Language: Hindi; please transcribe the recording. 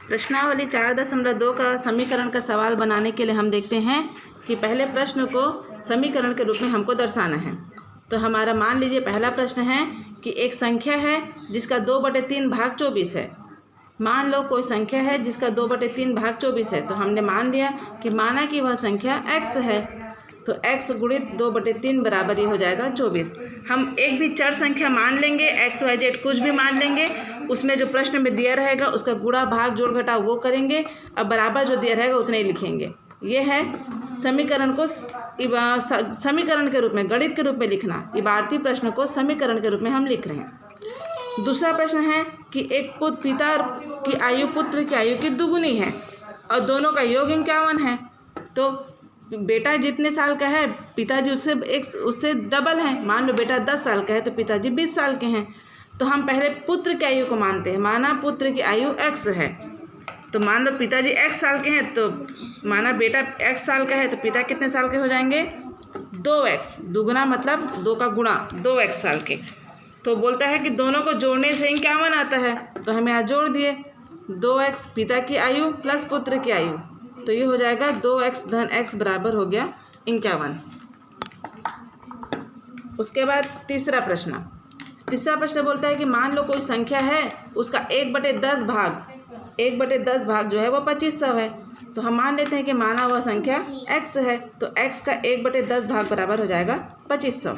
प्रश्नावली 4.2 का समीकरण का सवाल बनाने के लिए हम देखते हैं कि पहले प्रश्न को समीकरण के रूप में हमको दर्शाना है। तो हमारा मान लीजिए पहला प्रश्न है कि एक संख्या है जिसका 2/3 भाग 24 है। मान लो कोई संख्या है जिसका 2/3 भाग 24 है। तो हमने मान लिया कि माना कि वह संख्या x है, तो x गुणित 2/3 बराबर ही हो जाएगा 24। हम एक भी चर संख्या मान लेंगे, x y z कुछ भी मान लेंगे, उसमें जो प्रश्न में दिया रहेगा उसका गुणा भाग जोड़ घटाव वो करेंगे, अब बराबर जो दिया रहेगा उतने ही लिखेंगे। ये है समीकरण को समीकरण के रूप में, गणित के रूप में लिखना। इबारती प्रश्न को समीकरण के रूप में हम लिख रहे हैं। दूसरा प्रश्न है कि एक पिता की आयु पुत्र की आयु की दुगुनी है और दोनों का योग 51 है। तो बेटा जितने साल का है पिताजी उससे डबल है। मान लो बेटा 10 साल का है तो पिताजी 20 साल के हैं। तो हम पहले पुत्र की आयु को मानते हैं। माना पुत्र की आयु x है, तो मान लो पिताजी x साल के हैं, तो माना बेटा x साल का है तो पिता कितने साल के हो जाएंगे 2x। दुगुना मतलब 2 का गुणा, 2x साल के। तो बोलता है कि दोनों को जोड़ने से 51 आता है, तो हम यहाँ जोड़ दिए 2x पिता की आयु प्लस पुत्र की आयु, तो ये हो जाएगा 2x धन x बराबर हो गया 51। उसके बाद तीसरा प्रश्न बोलता है कि मान लो कोई संख्या है उसका 1/10 भाग जो है वो 2500 है। तो हम मान लेते हैं कि माना वह संख्या x है, तो x का 1/10 भाग बराबर हो जाएगा 2500।